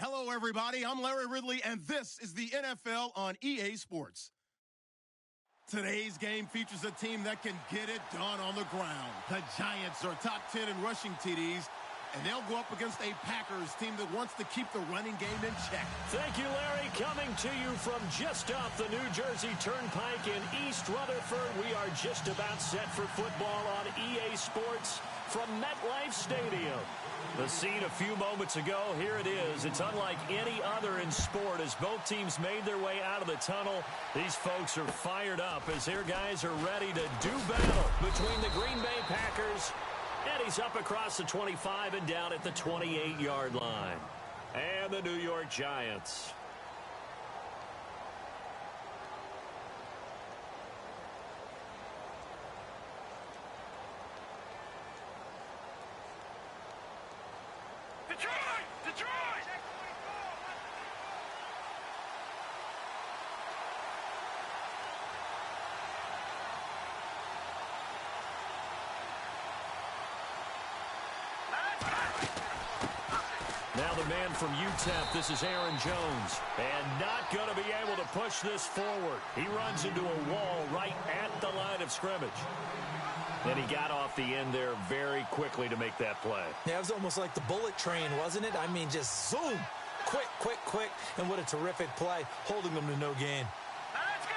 Hello, everybody. I'm Larry Ridley, and this is the NFL on EA Sports. Today's game features a team that can get it done on the ground. The Giants are top 10 in rushing TDs, and they'll go up against a Packers team that wants to keep the running game in check. Thank you, Larry. Coming to you from just off the New Jersey Turnpike in East Rutherford, we are just about set for football on EA Sports from MetLife Stadium. The scene a few moments ago, here it is. It's unlike any other in sport as both teams made their way out of the tunnel. These folks are fired up as their guys are ready to do battle between the Green Bay Packers. And he's up across the 25 and down at the 28-yard line. And the New York Giants. Now the man from UTEP, this is Aaron Jones. And not going to be able to push this forward. He runs into a wall right at the line of scrimmage. And he got off the end there very quickly to make that play. Yeah, it was almost like the bullet train, wasn't it? I mean, just zoom. Quick, quick, quick. And what a terrific play, holding them to no gain. Let's go.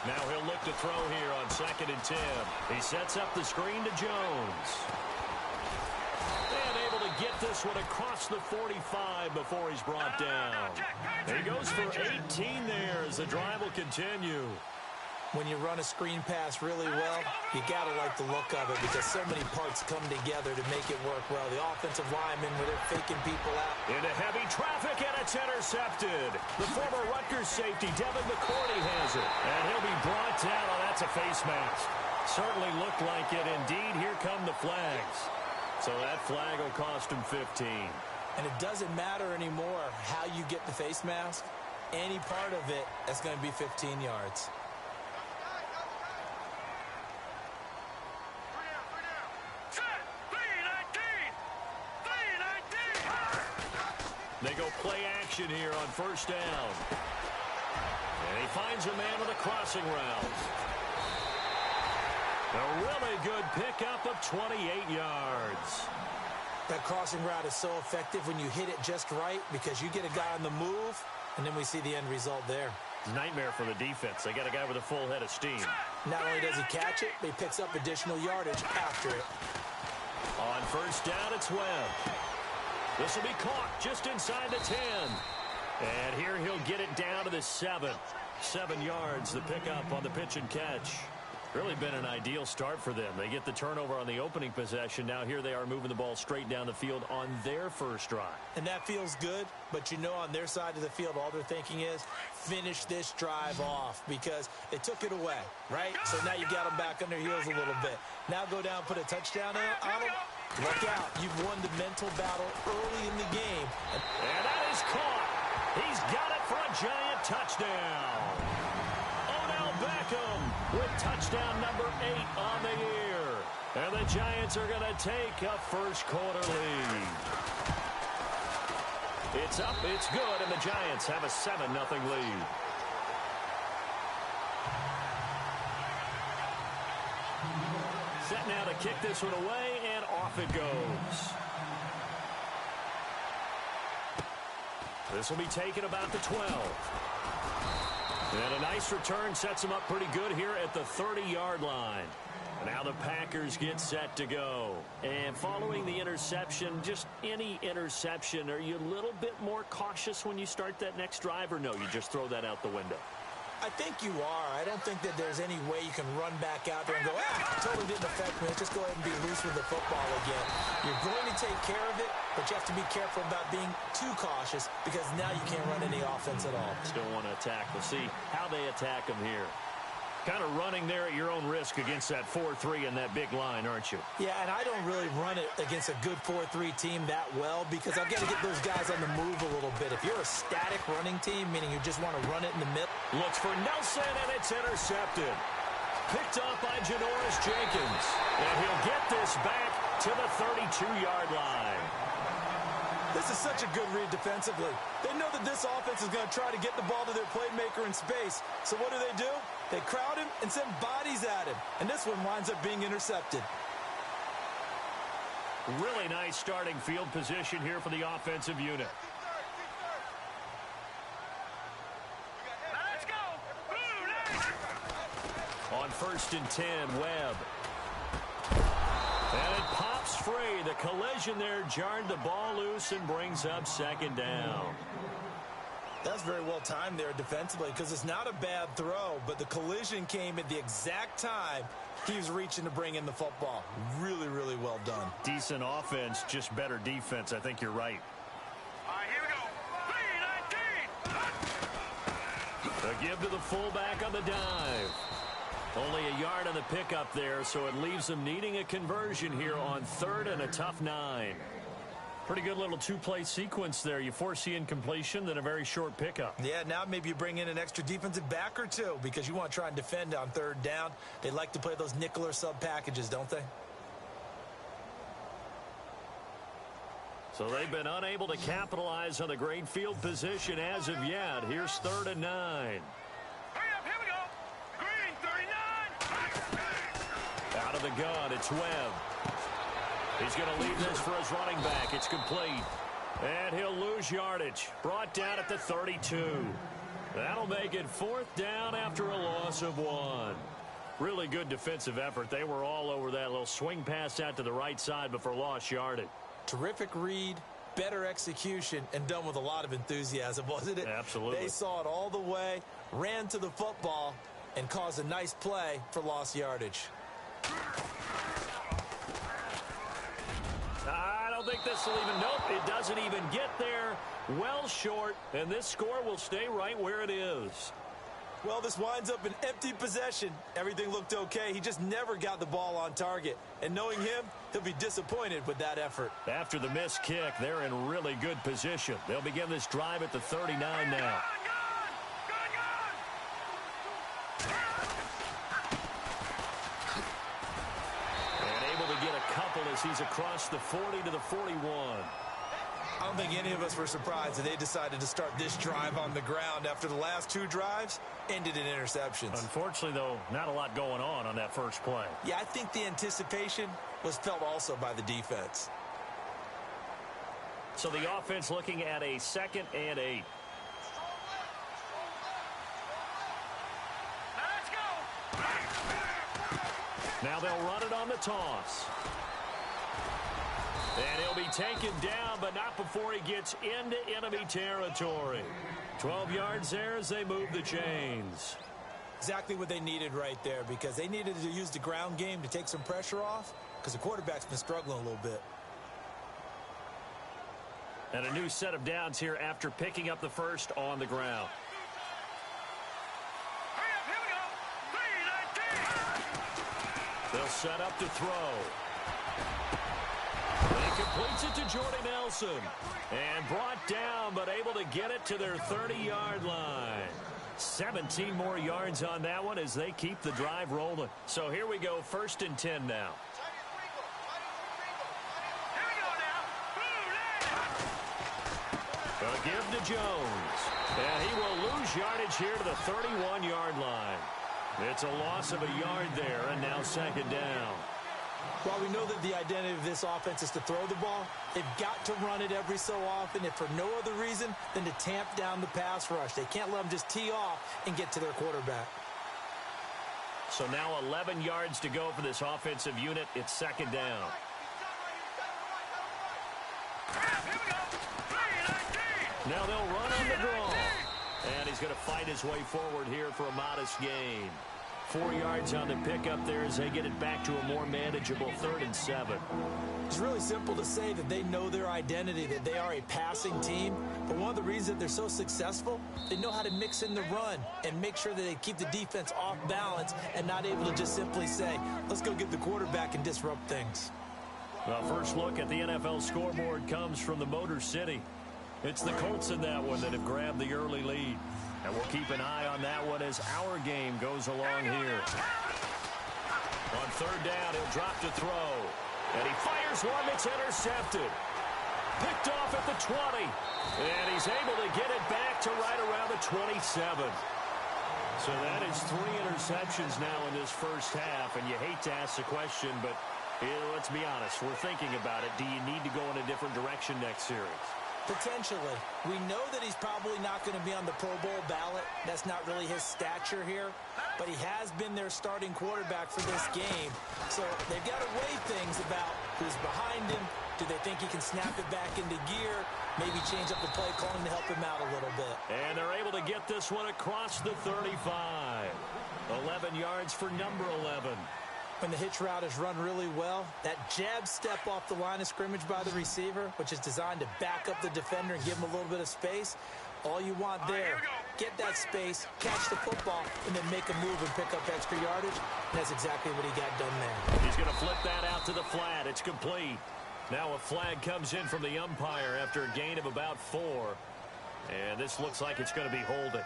Now he'll look to throw here on 2nd and 10. He sets up the screen to Jones. And able to get this one across the 45 before he's brought down. He goes for 18 there as the drive will continue. When you run a screen pass really well, you got to like the look of it because so many parts come together to make it work well. The offensive linemen, where they're faking people out. Into heavy traffic, and it's intercepted. The former Rutgers safety, Devin McCourty, has it. And he'll be brought down. Oh, that's a face mask. Certainly looked like it. Indeed, here come the flags. So that flag will cost him 15. And it doesn't matter anymore how you get the face mask. Any part of it, that's going to be 15 yards. They go play action here on 1st down. And he finds a man on the crossing route. A really good pickup of 28 yards. That crossing route is so effective when you hit it just right because you get a guy on the move, and then we see the end result there. Nightmare for the defense. They got a guy with a full head of steam. Not only does he catch it, but he picks up additional yardage after it. On 1st down, it's Webb. This will be caught just inside the 10. And here he'll get it down to the 7. 7 yards, the pickup on the pitch and catch. Really been an ideal start for them. They get the turnover on the opening possession. Now here they are moving the ball straight down the field on their first drive. And that feels good, but you know on their side of the field, all they're thinking is finish this drive off because they took it away, right? So now you got them back on their heels a little bit. Now go down, put a touchdown on them. Look out. You've won the mental battle early in the game. And that is caught. He's got it for a Giant touchdown. Odell Beckham with touchdown number 8 on the year. And the Giants are going to take a first quarter lead. It's up, it's good, and the Giants have a 7-0 lead. Set now to kick this one away, and off it goes. This will be taken about the 12. And a nice return sets him up pretty good here at the 30-yard line. Now the Packers get set to go. And following the interception, just any interception, are you a little bit more cautious when you start that next drive, or no, you just throw that out the window? I think you are. I don't think that there's any way you can run back out there and go, totally didn't affect me. Let's just go ahead and be loose with the football again. You're going to take care of it, but you have to be careful about being too cautious because now you can't run any offense at all. Still want to attack. We'll see how they attack them here. Kind of running there at your own risk against that 4-3 and that big line, aren't you? Yeah, and I don't really run it against a good 4-3 team that well because I've got to get those guys on the move a little bit. If you're a static running team, meaning you just want to run it in the middle. Looks for Nelson, and it's intercepted. Picked up by Janoris Jenkins. And he'll get this back to the 32-yard line. This is such a good read defensively. They know that this offense is going to try to get the ball to their playmaker in space. So what do? They crowd him and send bodies at him. And this one winds up being intercepted. Really nice starting field position here for the offensive unit. Let's go. On 1st and 10, Webb. And it pops free. The collision there jarred the ball loose and brings up second down. That's very well timed there defensively because it's not a bad throw, but the collision came at the exact time he was reaching to bring in the football. Really, really well done. Decent offense, just better defense. I think you're right. All right, here we go. 3-19. A give to the fullback on the dive. Only a yard on the pickup there, so it leaves them needing a conversion here on 3rd and a tough 9. Pretty good little two-play sequence there. You force the incompletion, then a very short pickup. Yeah, now maybe you bring in an extra defensive back or two because you want to try and defend on 3rd down. They like to play those nickel or sub packages, don't they? So they've been unable to capitalize on the great field position as of yet. Here's 3rd and 9. Hurry up, here we go. Green, 39. Out of the gun, it's Webb. He's going to leave this for his running back. It's complete. And he'll lose yardage. Brought down at the 32. That'll make it 4th down after a loss of 1. Really good defensive effort. They were all over that little swing pass out to the right side before lost yardage. Terrific read, better execution, and done with a lot of enthusiasm, wasn't it? Absolutely. They saw it all the way, ran to the football, and caused a nice play for lost yardage. I don't think this will even, nope, it doesn't even get there. Well short, and this score will stay right where it is. Well, this winds up an empty possession. Everything looked okay. He just never got the ball on target. And knowing him, he'll be disappointed with that effort. After the missed kick, they're in really good position. They'll begin this drive at the 39 now. As he's across the 40 to the 41. I don't think any of us were surprised that they decided to start this drive on the ground after the last 2 drives ended in interceptions. Unfortunately, though, not a lot going on that first play. Yeah, I think the anticipation was felt also by the defense. So the offense looking at a 2nd and 8. Let's go. Now they'll run it on the toss. And he'll be taken down, but not before he gets into enemy territory. 12 yards there as they move the chains. Exactly what they needed right there because they needed to use the ground game to take some pressure off because the quarterback's been struggling a little bit. And a new set of downs here after picking up the first on the ground. Hurry up, here we go. 3-19. They'll set up to throw. He completes it to Jordy Nelson. And brought down, but able to get it to their 30-yard line. 17 more yards on that one as they keep the drive rolling. So here we go, 1st and 10 now. Here we go now. A give to Jones. And he will lose yardage here to the 31-yard line. It's a loss of a yard there, and now 2nd down. While we know that the identity of this offense is to throw the ball, they've got to run it every so often, if for no other reason than to tamp down the pass rush. They can't let them just tee off and get to their quarterback. So now 11 yards to go for this offensive unit. It's 2nd down. Here we go. 3-19. Now they'll run on the draw. And he's going to fight his way forward here for a modest gain. 4 yards on the pickup there as they get it back to a more manageable 3rd and 7. It's really simple to say that they know their identity, that they are a passing team. But one of the reasons that they're so successful, they know how to mix in the run and make sure that they keep the defense off balance and not able to just simply say, let's go get the quarterback and disrupt things. Well, first look at the NFL scoreboard comes from the Motor City. It's the Colts in that one that have grabbed the early lead. And we'll keep an eye on that one as our game goes along here. On 3rd down, he'll drop to throw. And he fires one that's intercepted. Picked off at the 20. And he's able to get it back to right around the 27. So that is 3 interceptions now in this first half. And you hate to ask the question, but let's be honest. We're thinking about it. Do you need to go in a different direction next series? Potentially. We know that he's probably not going to be on the Pro Bowl ballot. That's not really his stature here. But he has been their starting quarterback for this game. So they've got to weigh things about who's behind him. Do they think he can snap it back into gear? Maybe change up the play calling to help him out a little bit. And they're able to get this one across the 35. 11 yards for number 11. When the hitch route is run really well, that jab step off the line of scrimmage by the receiver, which is designed to back up the defender and give him a little bit of space, all you want there, get that space, catch the football, and then make a move and pick up extra yardage. And that's exactly what he got done there. He's going to flip that out to the flat. It's complete. Now a flag comes in from the umpire after a gain of about 4. And this looks like it's going to be holding.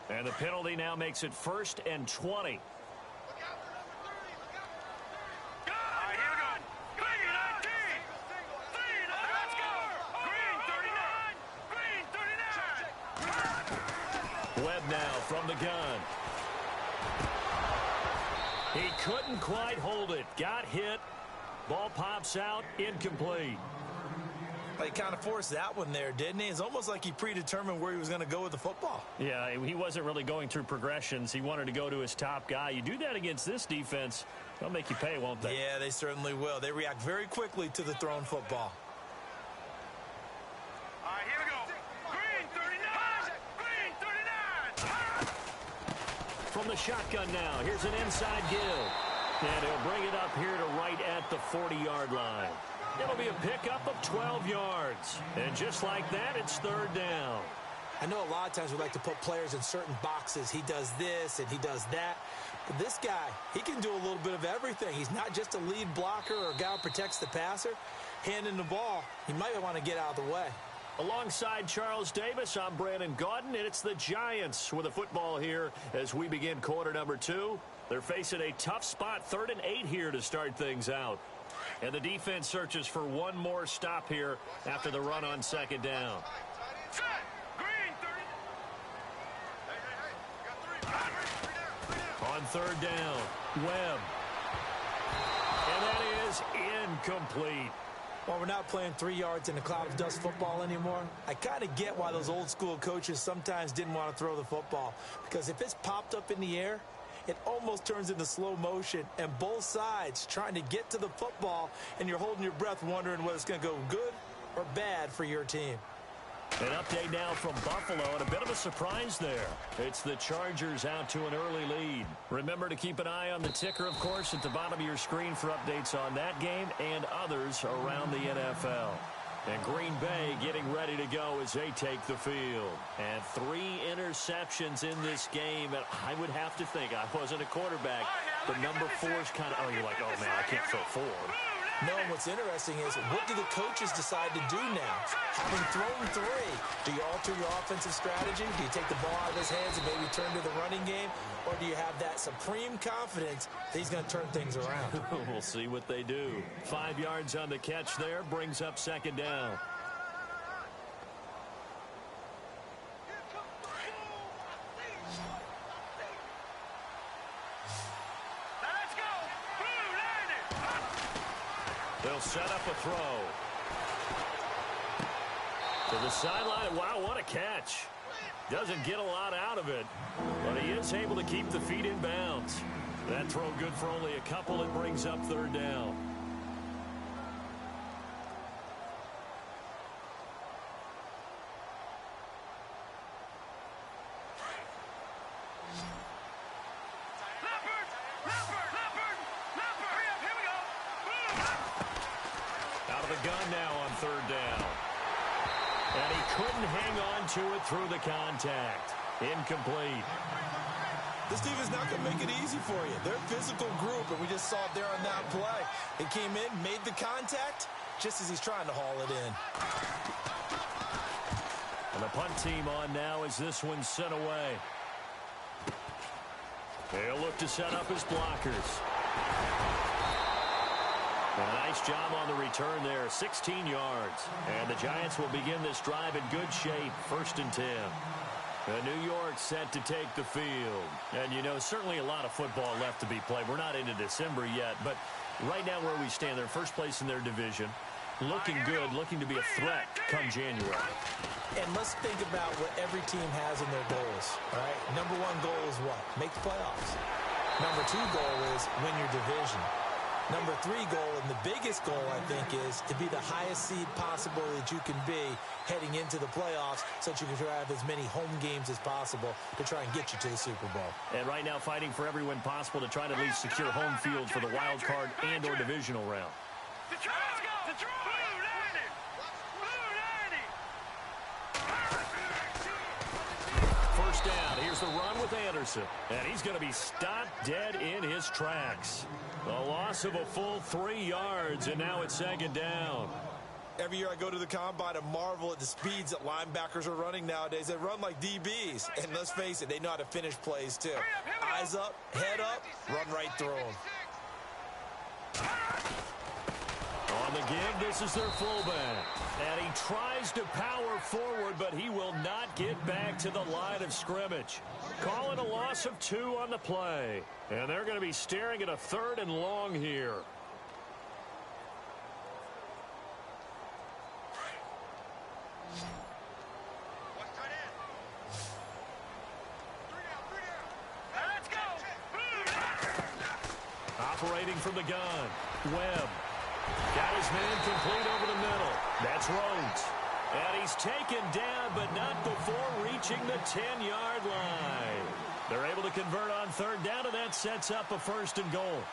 And the penalty now makes it 1st and 20. Webb now from the gun. He couldn't quite hold it. Got hit. Ball pops out. Incomplete. He kind of forced that one there, didn't he? It's almost like he predetermined where he was going to go with the football. Yeah, he wasn't really going through progressions. He wanted to go to his top guy. You do that against this defense, they'll make you pay, won't they? Yeah, they certainly will. They react very quickly to the thrown football. All right, here we go. Green 39. Green 39. From the shotgun now, here's an inside give. And he'll bring it up here to right at the 40-yard line. It'll be a pickup of 12 yards. And just like that, it's 3rd down. I know a lot of times we like to put players in certain boxes. He does this and he does that. But this guy, he can do a little bit of everything. He's not just a lead blocker or a guy who protects the passer. Handing the ball, he might want to get out of the way. Alongside Charles Davis, I'm Brandon Gaudin, and it's the Giants with a football here as we begin quarter number 2. They're facing a tough spot, 3rd and 8 here to start things out. And the defense searches for one more stop here after the run on 2nd down. Set. Green 30. On 3rd down, Webb. And that is incomplete. Well, we're not playing 3 yards in a cloud of dust football anymore. I kind of get why those old school coaches sometimes didn't want to throw the football. Because if it's popped up in the air, it almost turns into slow motion, and both sides trying to get to the football, and you're holding your breath wondering whether it's going to go good or bad for your team. An update now from Buffalo, and a bit of a surprise there. It's the Chargers out to an early lead. Remember to keep an eye on the ticker, of course, at the bottom of your screen for updates on that game and others around the NFL. And Green Bay getting ready to go as they take the field. And 3 interceptions in this game. And I would have to think, I wasn't a quarterback, but number 4 is kind of, you're like, oh, man, I can't throw 4. No, and what's interesting is, what do the coaches decide to do now? Having thrown 3, do you alter your offensive strategy? Do you take the ball out of his hands and maybe turn to the running game? Or do you have that supreme confidence that he's going to turn things around? We'll see what they do. 5 yards on the catch there, brings up 2nd down. Let's go. Blue landed. They'll set up a throw. To the sideline. Wow, what a catch. Doesn't get a lot out of it, but he is able to keep the feet in bounds. That throw good for only a couple. It brings up 3rd down. Out of the gun now on 3rd down. And he couldn't hang on to it through the contact. Incomplete. This team is not going to make it easy for you. They're a physical group, and we just saw it there on that play. They came in, made the contact, just as he's trying to haul it in. And the punt team on now as this one's sent away. They'll look to set up his blockers. A nice job on the return there, 16 yards. And the Giants will begin this drive in good shape, 1st and 10. New York set to take the field. And, you know, certainly a lot of football left to be played. We're not into December yet, but right now where we stand, they're first place in their division. Looking good, looking to be a threat come January. And let's think about what every team has in their goals, all right? Number one goal is what? Make the playoffs. Number two goal is win your division. Number three goal, and the biggest goal, I think, is to be the highest seed possible that you can be heading into the playoffs so that you can have as many home games as possible to try and get you to the Super Bowl. And right now fighting for every win possible to try to at least secure home field for the wild card and or divisional round. First down. Here's the run with Anderson. And he's going to be stopped dead in his tracks. A loss of a full 3 yards, and now it's second down. Every year I go to the combine and marvel at the speeds that linebackers are running nowadays. They run like DBs. And let's face it, they know how to finish plays too. Eyes up, head up, run right through them. On the give, this is their fullback. And he tries to power forward, but he will not get back to the line of scrimmage. Calling a loss of 2 on the play. And they're going to be staring at a 3rd and long here. Operating from the gun, Webb. Got his man complete over the middle. That's Rhodes. And he's taken down, but not before reaching the 10-yard line. They're able to convert on 3rd down, and that sets up a 1st and goal.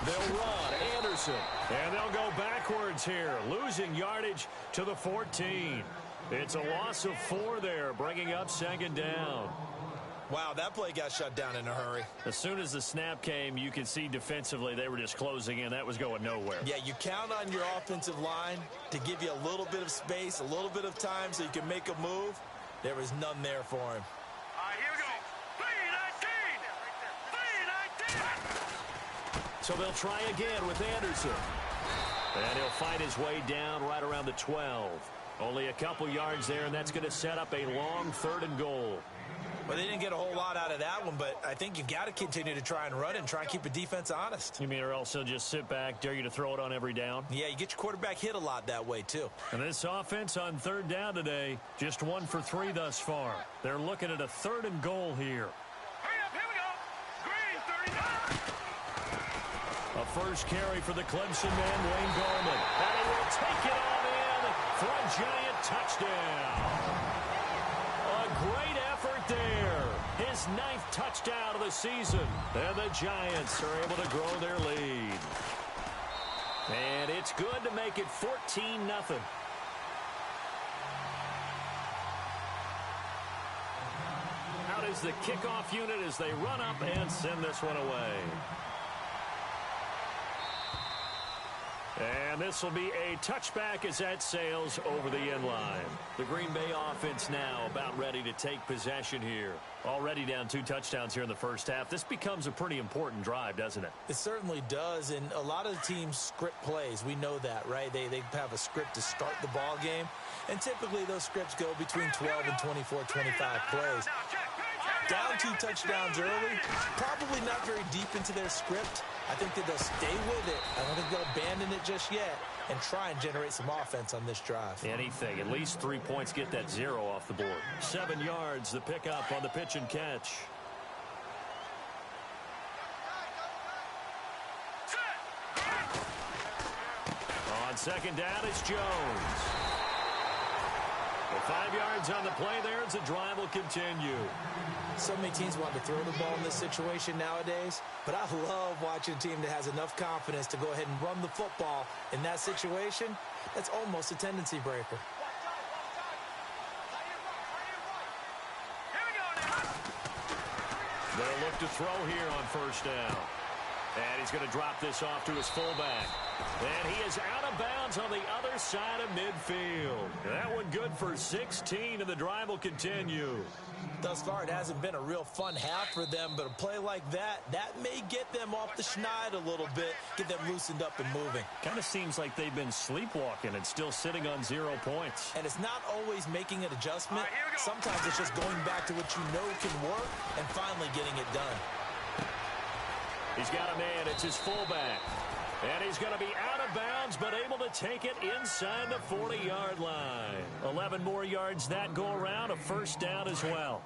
They'll run Anderson, and they'll go backwards here, losing yardage to the 14. It's a loss of 4 there, bringing up 2nd down. Wow, that play got shut down in a hurry. As soon as the snap came, you could see defensively they were just closing in. That was going nowhere. Yeah, you count on your offensive line to give you a little bit of space, a little bit of time so you can make a move. There was none there for him. Here we go. 3-19. So they'll try again with Anderson. And he'll fight his way down right around the 12. Only a couple yards there, and that's going to set up a long 3rd and goal. Well, they didn't get a whole lot out of that one, but I think you've got to continue to try and run and try and keep the defense honest. You mean or else he'll just sit back, dare you to throw it on every down? Yeah, you get your quarterback hit a lot that way, too. And this offense on 3rd down today, just 1 for 3 thus far. They're looking at a 3rd and goal here. Here we go. Green 39. A first carry for the Clemson man, Wayne Gallman. And he will take it on in for a Giant touchdown. A great effort there. His 9th touchdown of the season. And the Giants are able to grow their lead. And it's good to make it 14-0. Out is the kickoff unit as they run up and send this one away. And this will be a touchback as that sails over the end line. The Green Bay offense now about ready to take possession here. Already down 2 touchdowns here in the first half. This becomes a pretty important drive, doesn't it? It certainly does, and a lot of the teams script plays. We know that, right? They have a script to start the ball game, and typically those scripts go between 12 and 24, 25 plays. Down 2 touchdowns early, probably not very deep into their script. I think that they'll stay with it. I don't think they'll abandon it just yet and try and generate some offense on this drive. Anything. At least 3 points, get that 0 off the board. 7 yards, the pickup on the pitch and catch. On 2nd down, it's Jones. Well, 5 yards on the play there as the drive will continue. So many teams want to throw the ball in this situation nowadays, but I love watching a team that has enough confidence to go ahead and run the football in that situation. That's almost a tendency breaker. They'll look to throw here on first down. And he's going to drop this off to his fullback. And he is out of bounds on the other side of midfield. That one good for 16, and the drive will continue. Thus far, it hasn't been a real fun half for them, but a play like that may get them off the schneid a little bit, get them loosened up and moving. Kind of seems like they've been sleepwalking and still sitting on 0 points. And it's not always making an adjustment. Sometimes it's just going back to what you know can work and finally getting it done. He's got a man. It's his fullback. And he's going to be out of bounds, but able to take it inside the 40-yard line. 11 more yards that go around, a first down as well.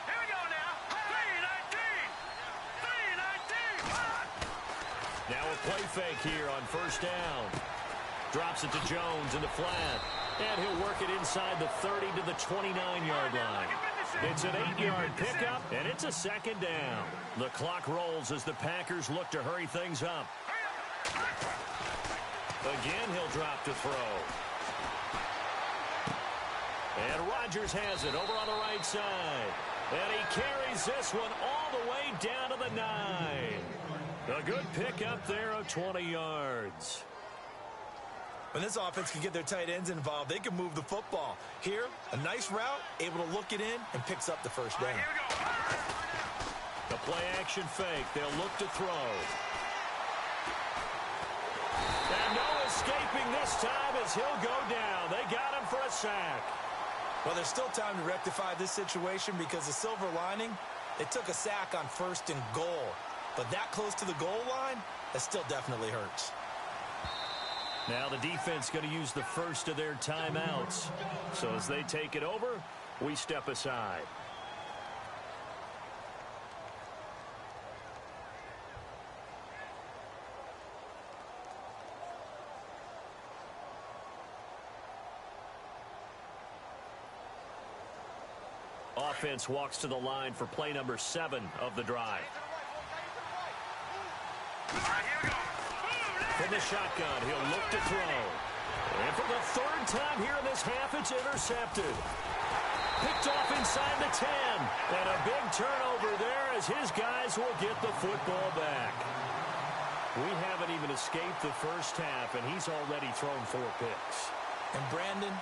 Here we go now. 3-19. Now a play fake here on first down. Drops it to Jones in the flat. And he'll work it inside the 30 to the 29-yard line. It's an 8-yard pickup, and it's a second down. The clock rolls as the Packers look to hurry things up. Again, he'll drop to throw. And Rodgers has it over on the right side. And he carries this one all the way down to the 9. A good pickup there of 20 yards. When this offense can get their tight ends involved, they can move the football. Here, a nice route, able to look it in, and picks up the first down. The play-action fake. They'll look to throw. And no escaping this time as he'll go down. They got him for a sack. Well, there's still time to rectify this situation because the silver lining, they took a sack on 1st and goal. But that close to the goal line, that still definitely hurts. Now the defense going to use the first of their timeouts. So as they take it over, we step aside. Offense walks to the line for play number 7 of the drive. From the shotgun, he'll look to throw. And for the 3rd time here in this half, it's intercepted. Picked off inside the 10. And a big turnover there as his guys will get the football back. We haven't even escaped the first half, and he's already thrown 4 picks. And Brandon,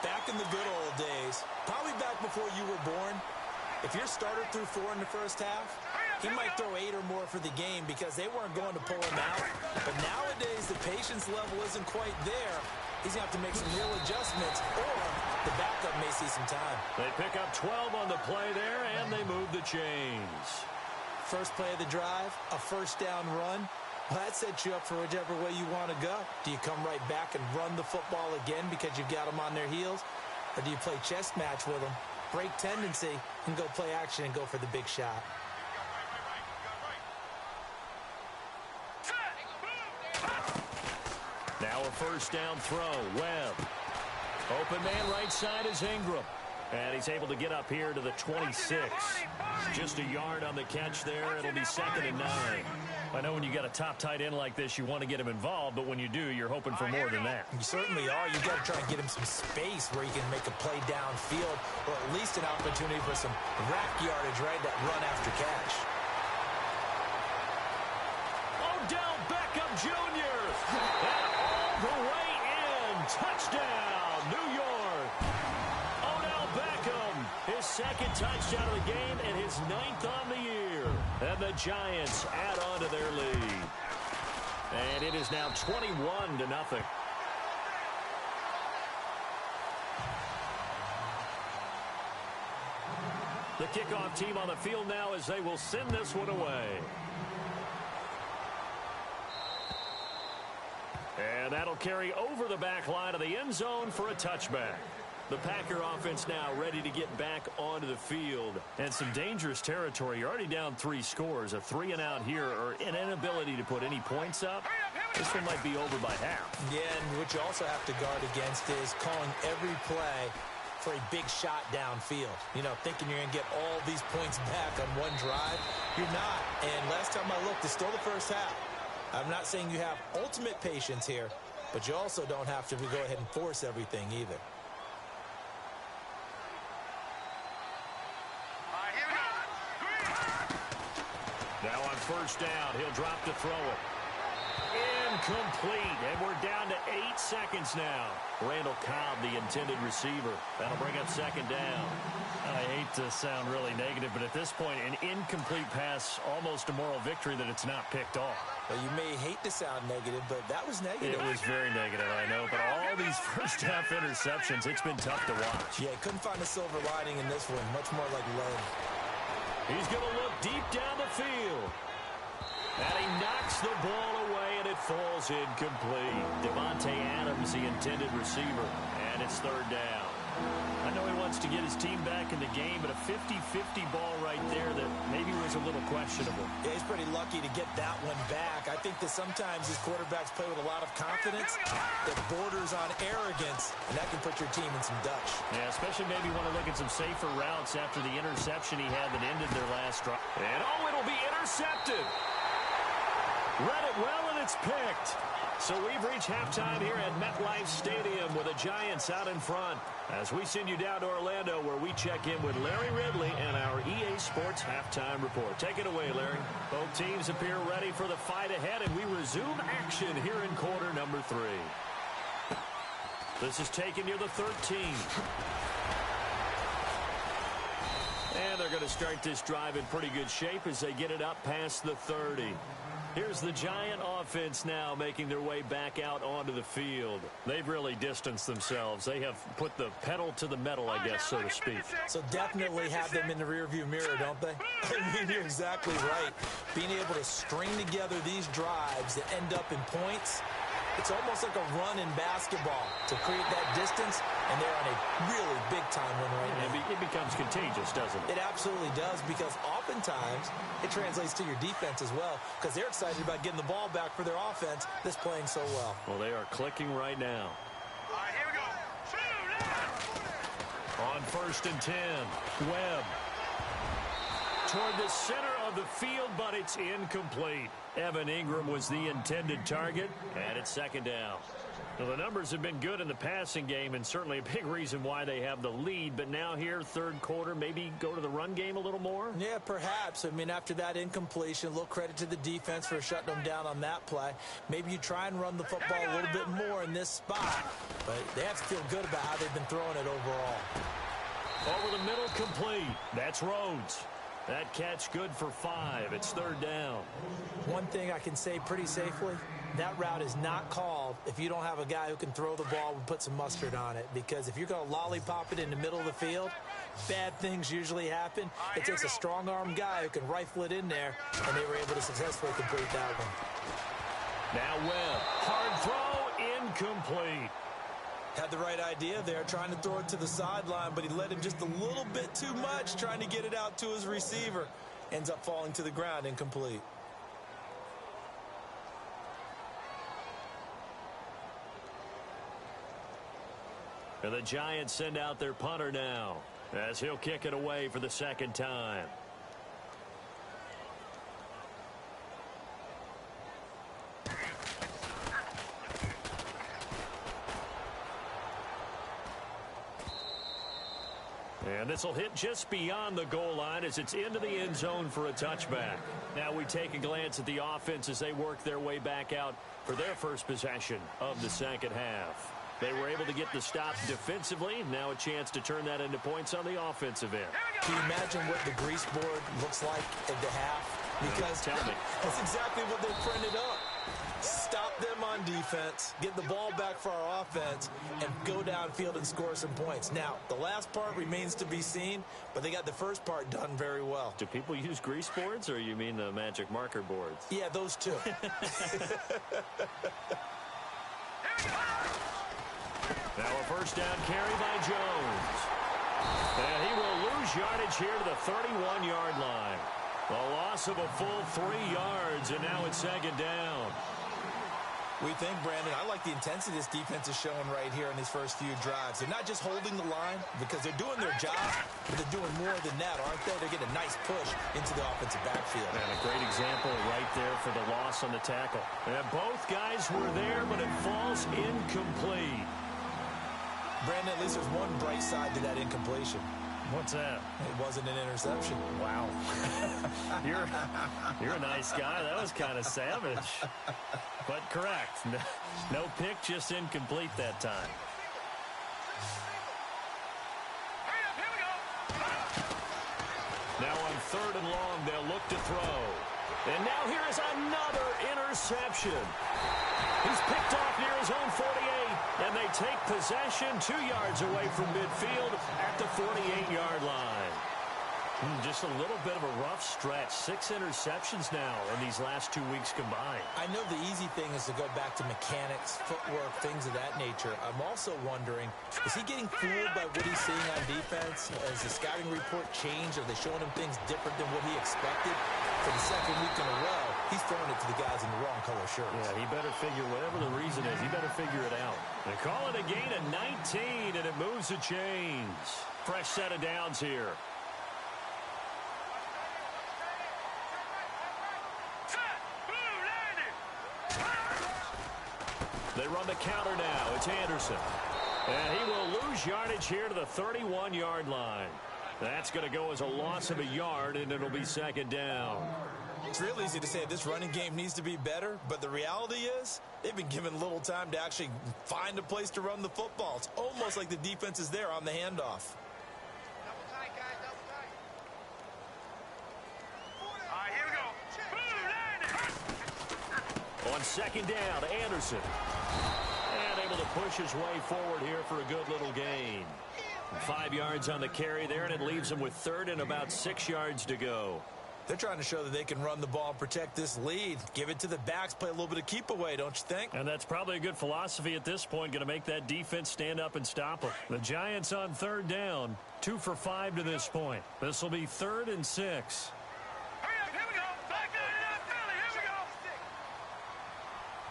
back in the good old days, probably back before you were born, if your starter threw 4 in the first half, he might throw 8 or more for the game because they weren't going to pull him out. But nowadays, the patience level isn't quite there. He's going to have to make some real adjustments, or the backup may see some time. They pick up 12 on the play there, and they move the chains. First play of the drive, a first down run. Well, that sets you up for whichever way you want to go. Do you come right back and run the football again because you've got them on their heels? Or do you play chess match with them, break tendency, and go play action and go for the big shot? Now a first down throw. Webb. Open man right side is Ingram. And he's able to get up here to the 26. Just a yard on the catch there. It'll be 2nd and 9. I know when you got a top tight end like this, you want to get him involved, but when you do, you're hoping for more than that. You certainly are. You got to try and get him some space where he can make a play downfield, or at least an opportunity for some rack yardage, right? That run after catch. Odell Beckham Jr. And all the way in. Touchdown, New York. Odell Beckham, his 2nd touchdown of the game and his 9th on the year. And the Giants add on to their lead. And it is now 21-0. The kickoff team on the field now as they will send this one away. And that'll carry over the back line of the end zone for a touchback. The Packer offense now ready to get back onto the field. And some dangerous territory. You're already down 3 scores. A 3-and-out here or an inability to put any points up. This one might be over by half. Yeah, and what you also have to guard against is calling every play for a big shot downfield. You know, thinking you're going to get all these points back on one drive. You're not. And last time I looked, it's still the first half. I'm not saying you have ultimate patience here, but you also don't have to go ahead and force everything either. Now on first down, he'll drop to throw it. Incomplete, and we're down to 8 seconds now. Randall Cobb, the intended receiver. That'll bring up second down. I hate to sound really negative, but at this point, an incomplete pass, almost a moral victory that it's not picked off. Well, you may hate to sound negative, but that was negative. It was very negative, I know, but all these first-half interceptions, it's been tough to watch. Yeah, couldn't find a silver lining in this one. Much more like lead. He's going to look deep down the field. And he knocks the ball away, and it falls incomplete. Devontae Adams, the intended receiver, and it's third down. I know he wants to get his team back in the game, but a 50-50 ball right there that maybe was a little questionable. Yeah, he's pretty lucky to get that one back. I think that sometimes these quarterbacks play with a lot of confidence that borders on arrogance, and that can put your team in some dutch. Yeah, especially maybe want to look at some safer routes after the interception he had that ended their last drive. And it'll be intercepted. Read it well, and it's picked. So we've reached halftime here at MetLife Stadium with the Giants out in front as we send you down to Orlando where we check in with Larry Ridley and our EA Sports Halftime Report. Take it away, Larry. Both teams appear ready for the fight ahead, and we resume action here in quarter number 3. This is taken near the 13. And they're going to start this drive in pretty good shape as they get it up past the 30. Here's the Giant offense now making their way back out onto the field. They've really distanced themselves. They have put the pedal to the metal, I guess, so to speak. So definitely have them in the rearview mirror, don't they? I mean, you're exactly right. Being able to string together these drives that end up in points, it's almost like a run in basketball to create that distance, and they're on a really big-time win right now. It becomes contagious, doesn't it? It absolutely does, because oftentimes it translates to your defense as well, because they're excited about getting the ball back for their offense that's playing so well. Well, they are clicking right now. All right, here we go. On 1st and 10, Webb. Toward the center of the field, but it's incomplete. Evan Ingram was the intended target, and it's second down. Well, the numbers have been good in the passing game, and certainly a big reason why they have the lead. But now here, third quarter, maybe go to the run game a little more? Yeah, perhaps. I mean, after that incompletion, a little credit to the defense for shutting them down on that play. Maybe you try and run the football a little bit more in this spot. But they have to feel good about how they've been throwing it overall. Over the middle, complete. That's Rhodes. That catch good for 5. It's third down. One thing I can say pretty safely, that route is not called if you don't have a guy who can throw the ball and put some mustard on it. Because if you're going to lollipop it in the middle of the field, bad things usually happen. It takes a strong-arm guy who can rifle it in there, and they were able to successfully complete that one. Now Webb. Hard throw, incomplete. Had the right idea there, trying to throw it to the sideline, but he led him just a little bit too much, trying to get it out to his receiver. Ends up falling to the ground, incomplete. And the Giants send out their punter now as he'll kick it away for the second time. And this will hit just beyond the goal line as it's into the end zone for a touchback. Now we take a glance at the offense as they work their way back out for their first possession of the second half. They were able to get the stop defensively. Now a chance to turn that into points on the offensive end. Can you imagine what the grease board looks like at the half? Because Tell me. that's exactly what they printed up. Stop them on defense, get the ball back for our offense, and go downfield and score some points. Now, the last part remains to be seen, but they got the first part done very well. Do people use grease boards, or you mean the magic marker boards? Yeah, those two. Now a first down carry by Jones. And he will lose yardage here to the 31-yard line. A loss of a full 3 yards, and now it's second down. We think, Brandon, I like the intensity this defense is showing right here in these first few drives. They're not just holding the line because they're doing their job, but they're doing more than that, aren't they? They're getting a nice push into the offensive backfield. And a great example right there for the loss on the tackle. And both guys were there, but it falls incomplete. Brandon, at least there's one bright side to that incompletion. What's that? It wasn't an interception. Wow. You're a nice guy. That was kind of savage. But correct. No pick, just incomplete that time. Now on 3rd and long, they'll look to throw. And now here is another interception. He's picked off near his own 48, and they take possession 2 yards away from midfield at the 48-yard line. Just a little bit of a rough stretch. 6 interceptions now in these last 2 weeks combined. I know the easy thing is to go back to mechanics, footwork, things of that nature. I'm also wondering, is he getting fooled by what he's seeing on defense? Has the scouting report changed? Are they showing him things different than what he expected? For the second week in a row, he's throwing it to the guys in the wrong color shirts. Yeah, he better figure, whatever the reason is, he better figure it out. They call it a gain of 19, and it moves the chains. Fresh set of downs here. They run the counter now. It's Anderson. And he will lose yardage here to the 31-yard line. That's going to go as a loss of a yard, and it'll be 2nd down. It's real easy to say this running game needs to be better, but the reality is they've been given little time to actually find a place to run the football. It's almost like the defense is there on the handoff. Double tight, guys, double tight. All right, here we go. Boom, landing. On 2nd down, Anderson. And able to push his way forward here for a good little gain. 5 yards on the carry there, and it leaves him with 3rd and about 6 yards to go. They're trying to show that they can run the ball and protect this lead. Give it to the backs, play a little bit of keep away, don't you think? And that's probably a good philosophy at this point, going to make that defense stand up and stop them. The Giants on 3rd down, 2 for 5 to this point. This will be 3rd and 6. Hurry up, here we go. Back line it up, Philly, here we go.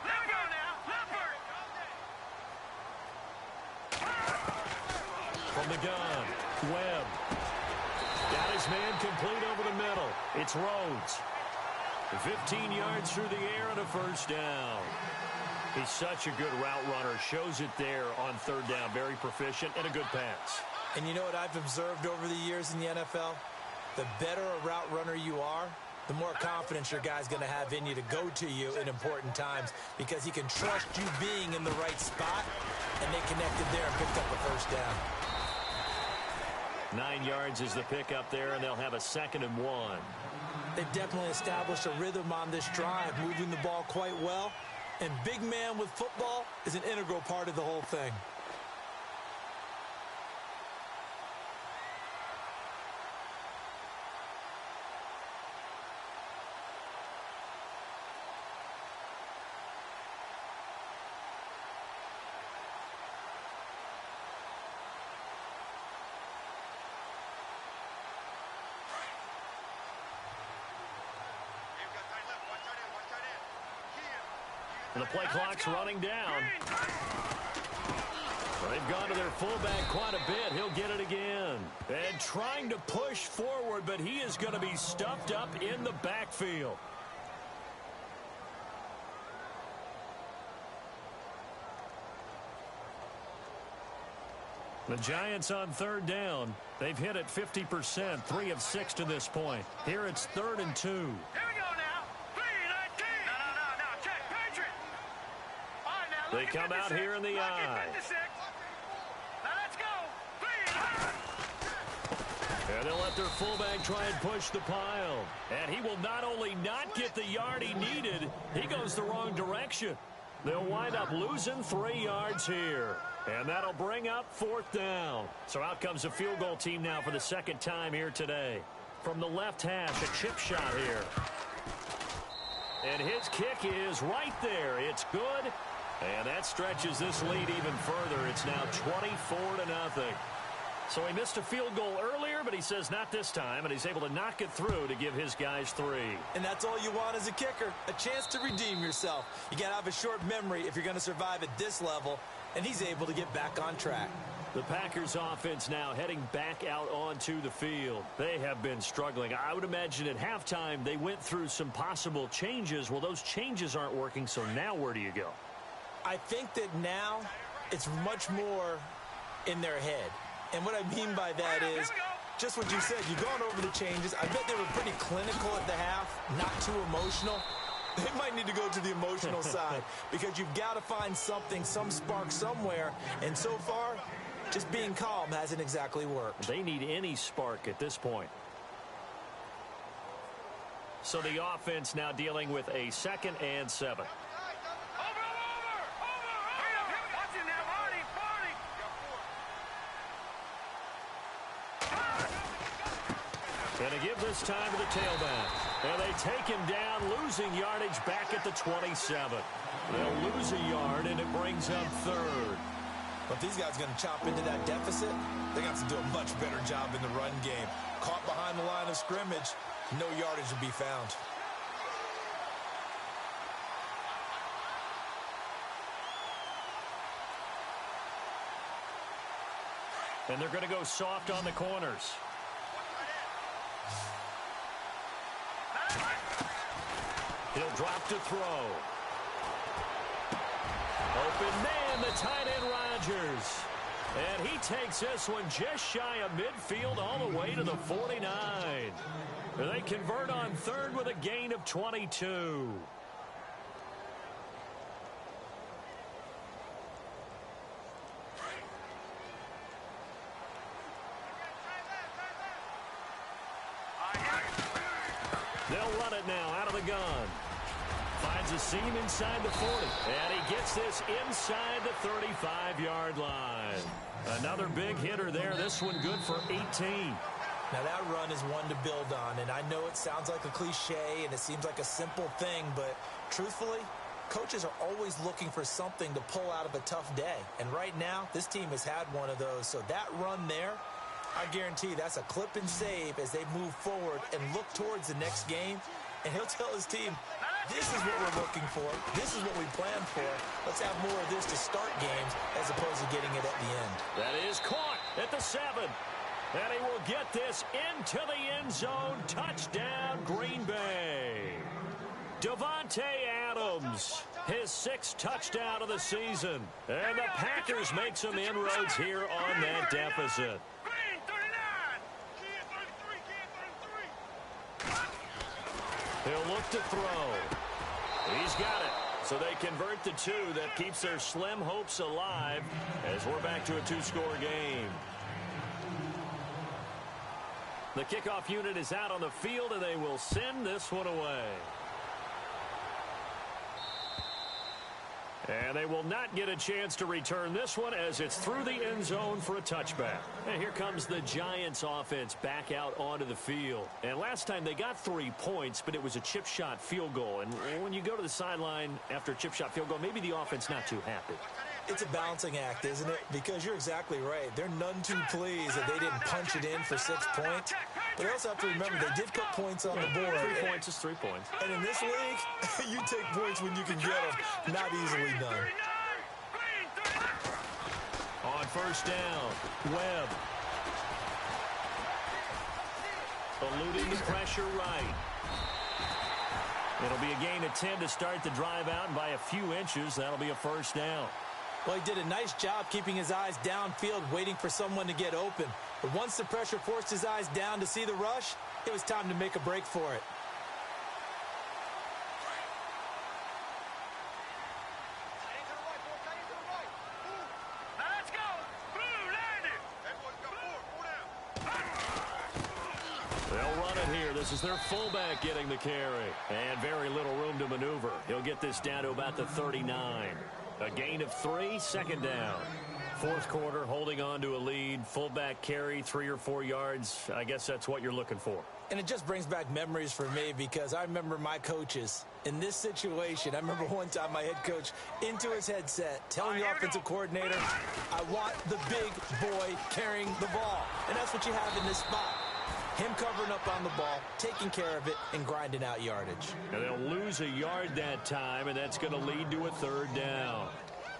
Let go now, Leopard. From the gun, Webb. Got his man complete over the middle. It's Rhodes. 15 yards through the air and a 1st down. He's such a good route runner. Shows it there on 3rd down. Very proficient and a good pass. And you know what I've observed over the years in the NFL? The better a route runner you are, the more confidence your guy's going to have in you to go to you in important times because he can trust you being in the right spot, and they connected there and picked up a 1st down. 9 yards is the pickup there, and they'll have a 2nd and 1. They've definitely established a rhythm on this drive, moving the ball quite well. And big man with football is an integral part of the whole thing. And the play clock's running down. They've gone to their fullback quite a bit. He'll get it again. And trying to push forward, but he is going to be stuffed up in the backfield. The Giants on 3rd down. They've hit it 50%, 3 of 6 to this point. Here it's 3rd and 2. Here we go now. 3-19. No, check. Patriot. All right, now They come out here in the eye. Now let's go. 3. And they'll let their fullback try and push the pile. And he will not only not get the yard he needed, he goes the wrong direction. They'll wind up losing 3 yards here. And that'll bring up 4th down. So out comes the field goal team now for the 2nd time here today. From the left hash, a chip shot here. And his kick is right there. It's good. And that stretches this lead even further. It's now 24-0. So he missed a field goal earlier, but he says not this time, and he's able to knock it through to give his guys 3. And that's all you want as a kicker, a chance to redeem yourself. You got to have a short memory if you're going to survive at this level, and he's able to get back on track. The Packers offense now heading back out onto the field. They have been struggling. I would imagine at halftime they went through some possible changes. Well, those changes aren't working, so now where do you go? I think that now it's much more in their head. And what I mean by that is just what you said. You've gone over the changes. I bet they were pretty clinical at the half, not too emotional. They might need to go to the emotional side because you've got to find something, some spark somewhere. And so far, just being calm hasn't exactly worked. They need any spark at this point. So the offense now dealing with a 2nd and 7. And to give this time to the tailback. And they take him down, losing yardage back at the 27. They'll lose a yard, and it brings up 3rd. But these guys are going to chop into that deficit. They're going to have to do a much better job in the run game. Caught behind the line of scrimmage, no yardage to be found. And they're going to go soft on the corners. He'll drop to throw. Open man, the tight end Rodgers. And he takes this one just shy of midfield all the way to the 49. They convert on 3rd with a gain of 22. They'll run it now out of the gun. Finds a seam inside the 40. And he gets this inside the 35-yard line. Another big hitter there. This one good for 18. Now that run is one to build on. And I know it sounds like a cliche and it seems like a simple thing. But truthfully, coaches are always looking for something to pull out of a tough day. And right now, this team has had one of those. So that run there, I guarantee that's a clip and save as they move forward and look towards the next game. And he'll tell his team, this is what we're looking for. This is what we planned for. Let's have more of this to start games as opposed to getting it at the end. That is caught at the 7. And he will get this into the end zone. Touchdown, Green Bay. Davante Adams, his 6th touchdown of the season. And the Packers make some inroads here on that deficit. He'll look to throw. He's got it. So they convert the 2. That keeps their slim hopes alive as we're back to a 2-score game. The kickoff unit is out on the field, and they will send this one away. And they will not get a chance to return this one as it's through the end zone for a touchback. And here comes the Giants offense back out onto the field. And last time they got 3 points, but it was a chip shot field goal. And when you go to the sideline after a chip shot field goal, maybe the offense not too happy. It's a balancing act, isn't it? Because you're exactly right. They're none too pleased that they didn't punch it in for 6 points. But they also have to remember they did put points on the board. 3 points is 3 points. And in this league, you take points when you can get them. Not easily done. On 1st down, Webb. Eluding the pressure right. It'll be a gain of 10 to start the drive out, and by a few inches, that'll be a 1st down. Well, he did a nice job keeping his eyes downfield, waiting for someone to get open. But once the pressure forced his eyes down to see the rush, it was time to make a break for it. They'll run it here. This is their fullback getting the carry. And very little room to maneuver. He'll get this down to about the 39. A gain of 3, 2nd down. 4th quarter, holding on to a lead. Fullback carry, 3 or 4 yards. I guess that's what you're looking for. And it just brings back memories for me because I remember my coaches In this situation, I remember one time my head coach into his headset telling the offensive coordinator, I want the big boy carrying the ball. And that's what you have in this spot. Him covering up on the ball, taking care of it, and grinding out yardage. And they'll lose a yard that time, and that's going to lead to a 3rd down.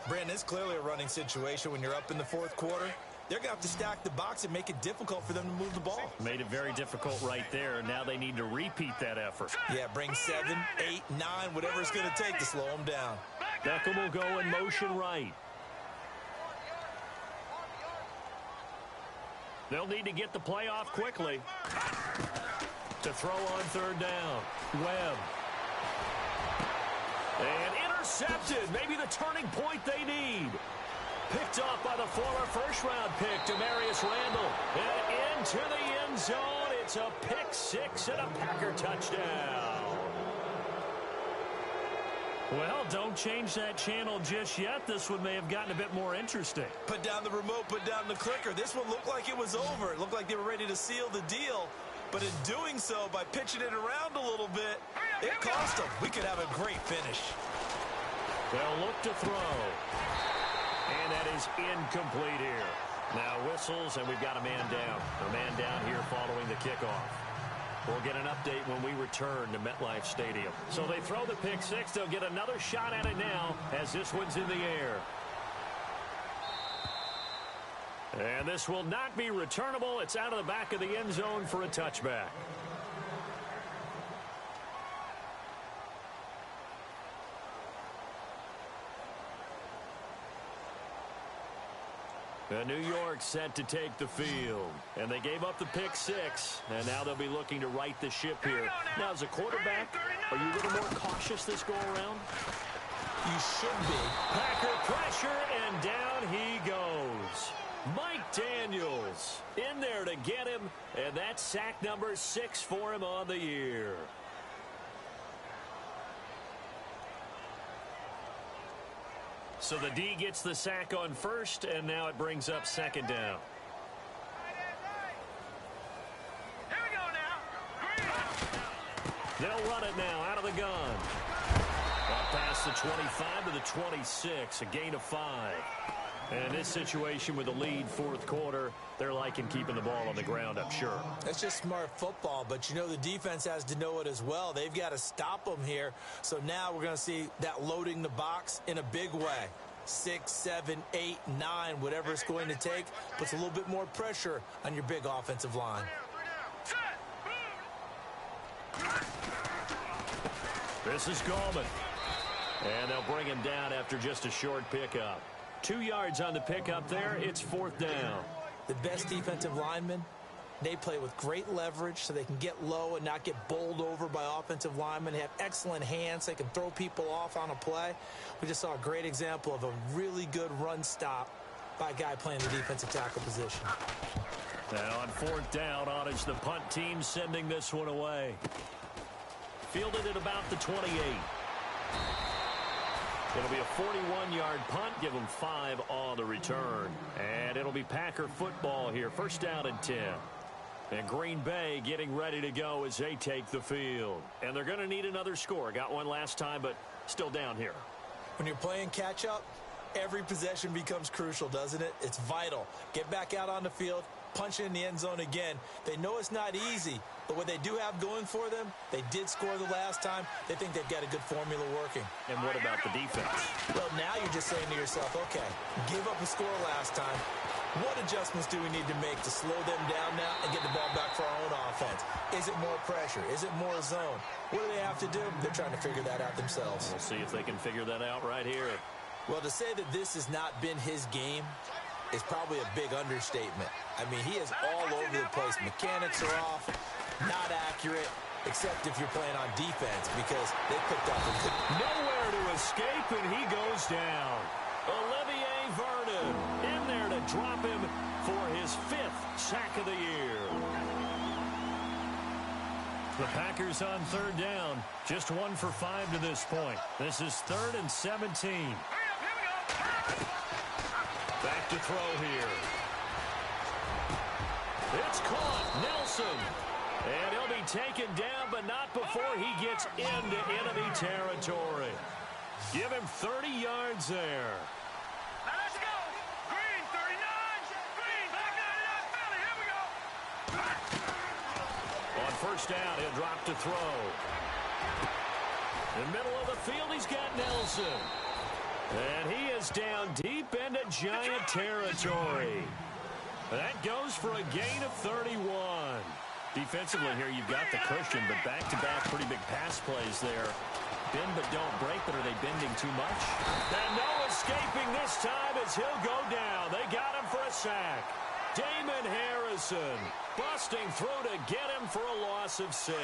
Brandon, it's clearly a running situation when you're up in the 4th quarter. They're going to have to stack the box and make it difficult for them to move the ball. Made it very difficult right there. Now they need to repeat that effort. Yeah, bring 7, 8, 9, whatever it's going to take to slow them down. Beckham will go in motion right. They'll need to get the play off quickly to throw on 3rd down. Webb. And intercepted. Maybe the turning point they need. Picked off by the former first-round pick, Demarius Randall. And into the end zone. It's a pick 6 and a Packer touchdown. Well, don't change that channel just yet. This one may have gotten a bit more interesting. Put down the remote, put down the clicker. This one looked like it was over. It looked like they were ready to seal the deal. But in doing so, by pitching it around a little bit, it cost them. We could have a great finish. They'll look to throw. And that is incomplete here. Now whistles, and we've got a man down. A man down here following the kickoff. We'll get an update when we return to MetLife Stadium. So they throw the pick 6. They'll get another shot at it now as this one's in the air. And this will not be returnable. It's out of the back of the end zone for a touchback. New York set to take the field. And they gave up the pick 6. And now they'll be looking to right the ship here. Now, as a quarterback, are you a little more cautious this go-around? You should be. Packer pressure, and down he goes. Mike Daniels in there to get him. And that's sack number 6 for him on the year. So the D gets the sack on 1st, and now it brings up 2nd down. Here we go now. They'll run it now out of the gun. Up past the 25 to the 26, a gain of 5. And in this situation with the lead 4th quarter, they're liking keeping the ball on the ground, I'm sure. That's just smart football, but you know the defense has to know it as well. They've got to stop them here. So now we're going to see that loading the box in a big way. 6, 7, 8, 9, whatever it's going to take, puts a little bit more pressure on your big offensive line. This is Gallman. And they'll bring him down after just a short pickup. 2 yards on the pickup there. It's 4th down. The best defensive linemen, they play with great leverage so they can get low and not get bowled over by offensive linemen. They have excellent hands. They can throw people off on a play. We just saw a great example of a really good run stop by a guy playing the defensive tackle position. Now on 4th down, it's the punt team sending this one away. Fielded at about the 28. It'll be a 41-yard punt. Give them 5 on the return. And it'll be Packer football here. 1st down and 10. And Green Bay getting ready to go as they take the field. And they're going to need another score. Got one last time, but still down here. When you're playing catch-up, every possession becomes crucial, doesn't it? It's vital. Get back out on the field. Punch in the end zone again. They know it's not easy, but what they do have going for them, they did score the last time. They think they've got a good formula working. And what about the defense? Well, now you're just saying to yourself, okay, give up a score last time. What adjustments do we need to make to slow them down now and get the ball back for our own offense? Is it more pressure? Is it more zone? What do they have to do? They're trying to figure that out themselves. We'll see if they can figure that out right here. Well, to say that this has not been his game is probably a big understatement. I mean, he is all over the place. Mechanics are off, not accurate, except if you're playing on defense because they picked up a good... Nowhere to escape, and he goes down. Olivier Vernon in there to drop him for his 5th sack of the year. The Packers on 3rd down. Just 1 for 5 to this point. This is 3rd and 17. Back to throw here. It's caught. Nelson. And he'll be taken down, but not before he gets into enemy territory. Give him 30 yards there. Now let's go. Green, 39. Green, back 99, Philly. Here we go. On first down, he'll drop to throw. In the middle of the field, he's got Nelson. And he is down deep into Giant territory. That goes for a gain of 31. Defensively here, you've got the cushion, but back-to-back pretty big pass plays there. Bend but don't break, but are they bending too much? And no escaping this time as he'll go down. They got him for a sack. Damon Harrison busting through to get him for a loss of 6.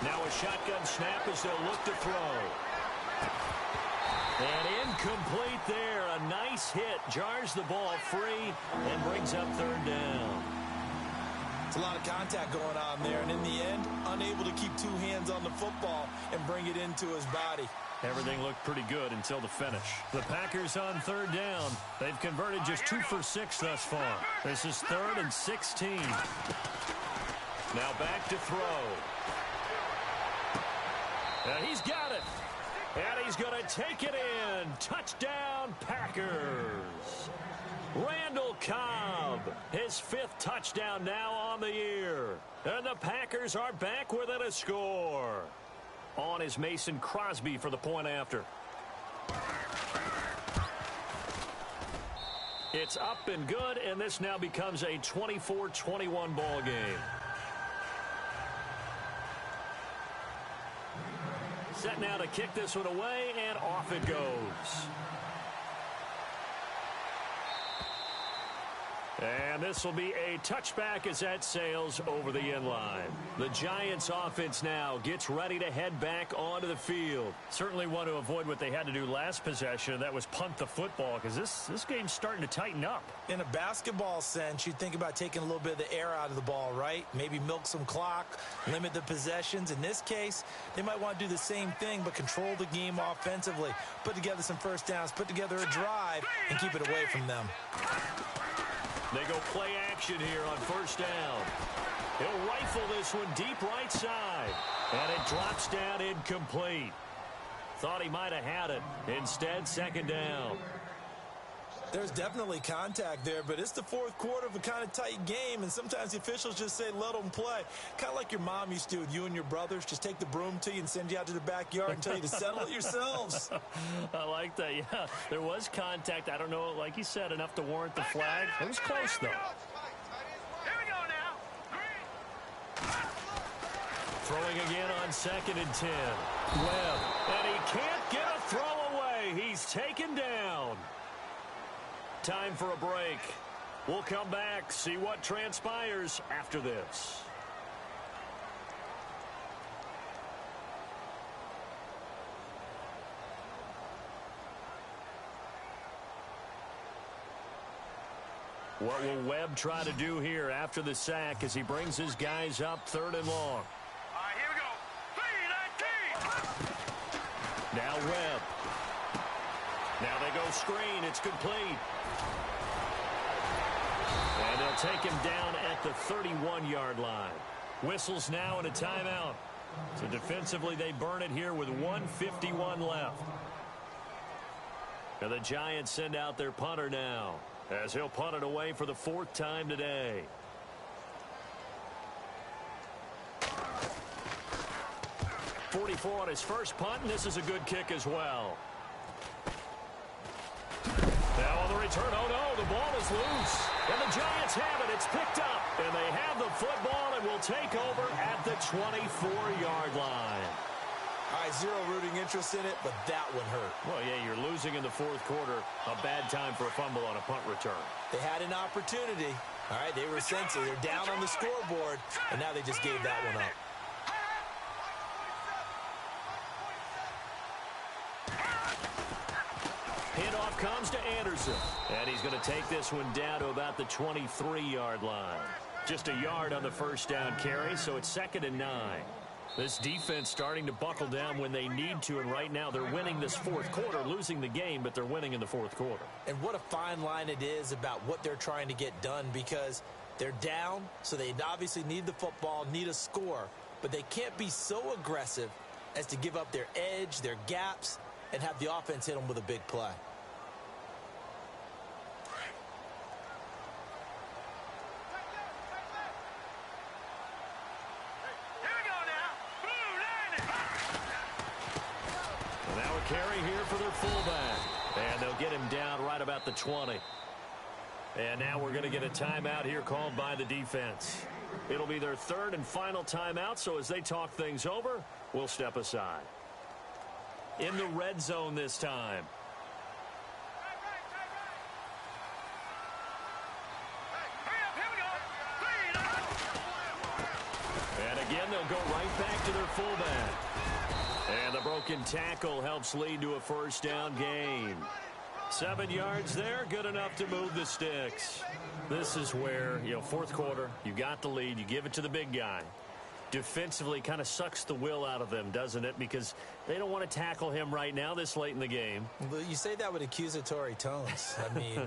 Now a shotgun snap as they'll look to throw. And incomplete there. A nice hit. Jars the ball free and brings up third down. It's a lot of contact going on there, and in the end, unable to keep two hands on the football and bring it into his body. Everything looked pretty good until the finish. The Packers on third down. They've converted just 2 for 6 thus far. This is 3rd and 16. Now back to throw. And he's got it. And he's going to take it in. Touchdown, Packers. Randall Cobb, his 5th touchdown now on the year. And the Packers are back within a score. On is Mason Crosby for the point after. It's up and good, and this now becomes a 24-21 ball game. Set now to kick this one away, and off it goes. And this will be a touchback as that sails over the end line. The Giants offense now gets ready to head back onto the field. Certainly want to avoid what they had to do last possession, and that was punt the football, because this game's starting to tighten up. In a basketball sense, you think about taking a little bit of the air out of the ball, right? Maybe milk some clock, limit the possessions. In this case, they might want to do the same thing, but control the game offensively. Put together some first downs, put together a drive, and keep it away from them. They go play action here on first down. He'll rifle this one deep right side. And it drops down incomplete. Thought he might have had it. Instead, second down. There's definitely contact there, but it's the fourth quarter of a kind of tight game, and sometimes the officials just say, let them play. Kind of like your mom used to do with you and your brothers. Just take the broom to you and send you out to the backyard and tell you to settle it yourselves. I like that, yeah. There was contact. I don't know, like you said, enough to warrant the flag. It was close, though. Here we go now. Throwing again on 2nd and 10. Webb, and he can't get a throw away. He's taken down. Time for a break. We'll come back, see what transpires after this. What will Webb try to do here after the sack as he brings his guys up 3rd and long? All right, here we go. 3-19. Now Webb. Now they go screen. It's complete. And they'll take him down at the 31-yard line. Whistles now and a timeout. So defensively, they burn it here with 1:51 left. And the Giants send out their punter now, as he'll punt it away for the 4th time today. .44 on his first punt, and this is a good kick as well. Now on the return, oh no, the ball is loose. And the Giants have it. It's picked up. And they have the football and will take over at the 24-yard line. All right, zero rooting interest in it, but that one hurt. Well, yeah, you're losing in the 4th quarter. A bad time for a fumble on a punt return. They had an opportunity. All right, they were sensitive. They're down on the scoreboard, and now they just gave that one up. Handoff comes to Anderson. And he's going to take this one down to about the 23-yard line. Just a yard on the first down carry, so it's 2nd and 9. This defense starting to buckle down when they need to, and right now they're winning this fourth quarter, losing the game, but they're winning in the fourth quarter. And what a fine line it is about what they're trying to get done, because they're down, so they obviously need the football, need a score, but they can't be so aggressive as to give up their edge, their gaps, and have the offense hit them with a big play. Carry here for their fullback. And they'll get him down right about the 20. And now we're going to get a timeout here called by the defense. It'll be their third and final timeout, so as they talk things over, we'll step aside. In the red zone this time. And again, they'll go right back to their fullback. And the broken tackle helps lead to a first down gain. 7 yards there, good enough to move the sticks. This is where, fourth quarter, you got the lead, you give it to the big guy. Defensively kind of sucks the will out of them, doesn't it? Because they don't want to tackle him right now this late in the game. Well, you say that with accusatory tones. I mean,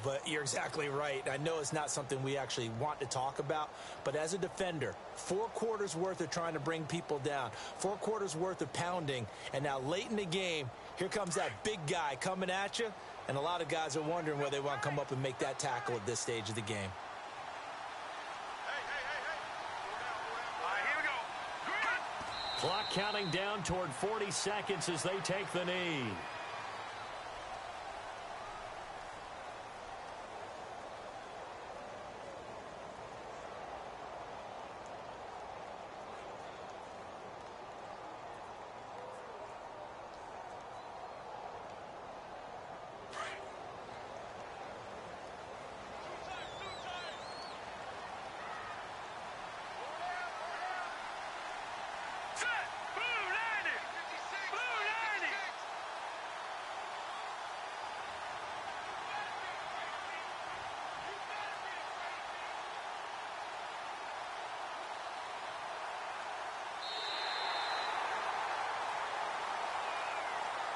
but you're exactly right. I know it's not something we actually want to talk about, but as a defender, 4 quarters worth of trying to bring people down, 4 quarters worth of pounding, and now late in the game, here comes that big guy coming at you, and a lot of guys are wondering whether they want to come up and make that tackle at this stage of the game. Clock counting down toward 40 seconds as they take the knee.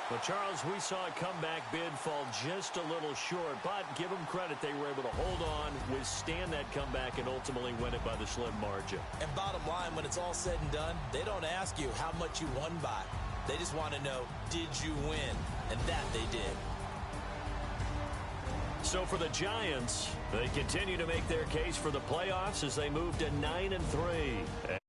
But, Charles, we saw a comeback bid fall just a little short, but give them credit. They were able to hold on, withstand that comeback, and ultimately win it by the slim margin. And bottom line, when it's all said and done, they don't ask you how much you won by. They just want to know, did you win? And that they did. So for the Giants, they continue to make their case for the playoffs as they move to 9-3.